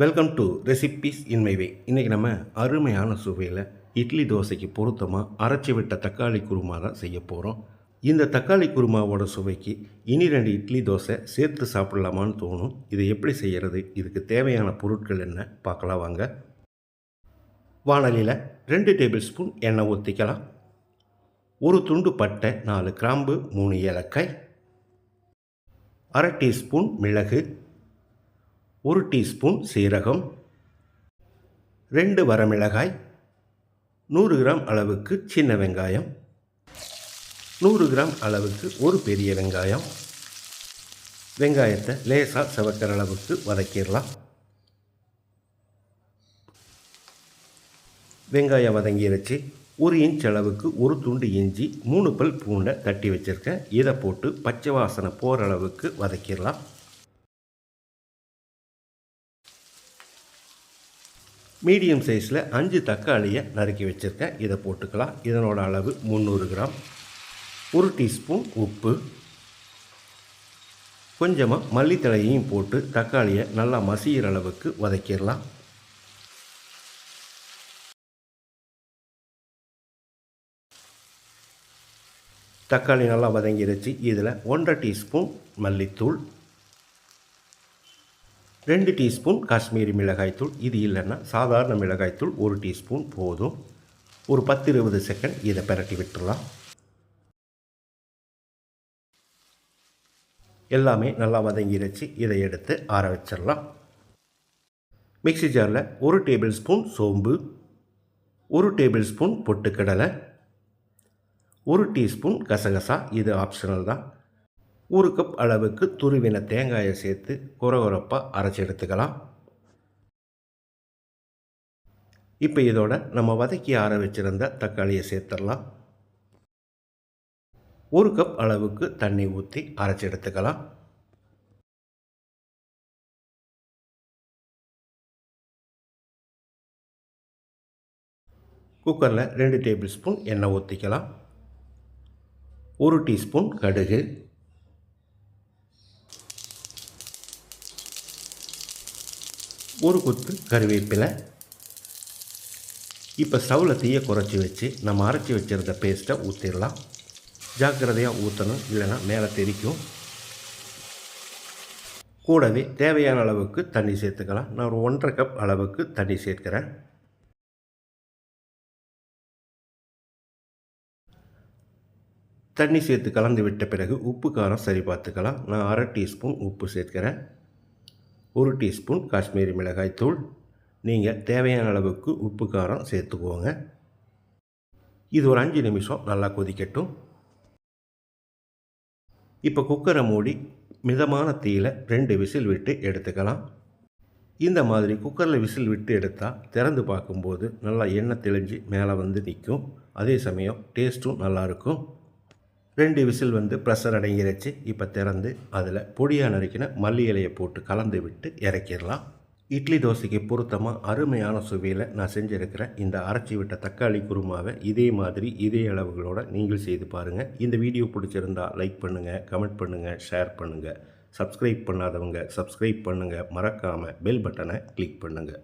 Welcome to recipes in my way. இன்றைக்கி நம்ம அருமையான சுவையில் இட்லி தோசைக்கு பொருத்தமாக அரைச்சி விட்ட தக்காளி குருமா தான் செய்ய போகிறோம். இந்த தக்காளி குருமாவோட சுவைக்கு இனி 2 இட்லி தோசை சேர்த்து சாப்பிட்லாமான்னு தோணும். இதை எப்படி செய்கிறது, இதுக்கு தேவையான பொருட்கள் என்ன பார்க்கலாம் வாங்க. வாணலியில் 2 டேபிள் ஸ்பூன் எண்ணெய் ஊற்றிக்கலாம். ஒரு துண்டு பட்டை, 4 கிராம்பு, 3 ஏலக்காய், அரை டீஸ்பூன் மிளகு, 1 டீஸ்பூன் சீரகம், 2 வரமிளகாய், 100 கிராம் அளவுக்கு சின்ன வெங்காயம், 100 கிராம் அளவுக்கு ஒரு பெரிய வெங்காயம். வெங்காயத்தை லேசாக செவக்கிற அளவுக்கு வதக்கிடலாம். வெங்காயம் வதங்கிருச்சு. 1 இன்ச் அளவுக்கு ஒரு துண்டு இஞ்சி, 3 பல் பூண்டை தட்டி வச்சுருக்கேன். இதை போட்டு பச்சை வாசனை போகிற அளவுக்கு வதக்கிடலாம். மீடியம் சைஸில் 5 தக்காளியை நறுக்கி வச்சுருக்கேன். இதை போட்டுக்கலாம். இதனோட அளவு 300 கிராம். 1 டீஸ்பூன் உப்பு, கொஞ்சமாக மல்லித்தழையையும் போட்டு தக்காளியை நல்லா மசிகிற அளவுக்கு வதக்கிடலாம். தக்காளி நல்லா வதங்கிருச்சு. இதில் 1.5 டீஸ்பூன் மல்லித்தூள், 2 டீஸ்பூன் காஷ்மீரி மிளகாய்த்தூள், இது இல்லைன்னா சாதாரண மிளகாய்த்தூள் 1 டீஸ்பூன் போதும். ஒரு 10-20 செகண்ட் இதை பிரட்டி விட்டுடலாம். எல்லாமே நல்லா வதங்கிருச்சு. இதை எடுத்து ஆற வச்சிடலாம். மிக்ஸி ஜாரில் 1 டேபிள் ஸ்பூன் சோம்பு, 1 டேபிள் ஸ்பூன் பொட்டுக்கடலை, 1 டீஸ்பூன் கசகசா, இது ஆப்ஷனல் தான். 1 கப் அளவுக்கு துருவின தேங்காயை சேர்த்து கொரகொரப்பாக அரைச்சி எடுத்துக்கலாம். இப்போ இதோட நம்ம வதக்கி ஆற வச்சுருந்த தக்காளியை சேர்த்துடலாம். 1 கப் அளவுக்கு தண்ணி ஊற்றி அரைச்சி எடுத்துக்கலாம். குக்கரில் 2 டேபிள் ஸ்பூன் எண்ணெய் ஊற்றிக்கலாம். 1 டீஸ்பூன் கடுகு, 1 கொத்து கருவேப்பிலை. இப்போ ஸ்டவ்வில் தீயை குறைச்சி வச்சு நம்ம அரைச்சி வச்சுருந்த பேஸ்ட்டை ஊற்றிடலாம். ஜாக்கிரதையாக ஊற்றணும், இல்லைன்னா மேலே தெரிக்கும். கூடவே தேவையான அளவுக்கு தண்ணி சேர்த்துக்கலாம். நான் ஒரு 1.5 கப் அளவுக்கு தண்ணி சேர்க்கிறேன். தண்ணி சேர்த்து கலந்து விட்ட பிறகு உப்பு காரம் சரி பார்த்துக்கலாம். நான் அரை டீஸ்பூன் உப்பு சேர்க்கிறேன். 1 டீஸ்பூன் காஷ்மீரி மிளகாய்த்தூள். நீங்கள் தேவையான அளவுக்கு உப்பு காரம் சேர்த்துக்குவோங்க. இது ஒரு 5 நிமிஷம் நல்லா கொதிக்கட்டும். இப்போ குக்கரை மூடி மிதமான தீயில் 2 விசில் விட்டு எடுத்துக்கலாம். இந்த மாதிரி குக்கரில் விசில் விட்டு எடுத்தால் திறந்து பார்க்கும்போது நல்லா எண்ணெய் தெளிஞ்சு மேலே வந்து நிற்கும். அதே சமயம் டேஸ்ட்டும் நல்லாயிருக்கும். 2 விசில் ப்ரெஷர் அடங்கிருச்சு. இப்போ திறந்து அதில் பொடியாக நறுக்கின மல்லி இலையை போட்டு கலந்து விட்டு இறக்கிடலாம். இட்லி தோசைக்கு பொருத்தமாக அருமையான சுவையில் நான் செஞ்சுருக்கிறேன் இந்த அரைச்சி விட்ட தக்காளி குருமாவை இதே மாதிரி இதே அளவுகளோடு நீங்கள் செய்து பாருங்கள். இந்த வீடியோ பிடிச்சிருந்தால் லைக் பண்ணுங்கள், கமெண்ட் பண்ணுங்கள், ஷேர் பண்ணுங்கள். சப்ஸ்கிரைப் பண்ணாதவங்க சப்ஸ்கிரைப் பண்ணுங்கள். மறக்காமல் பெல் பட்டனை கிளிக் பண்ணுங்கள்.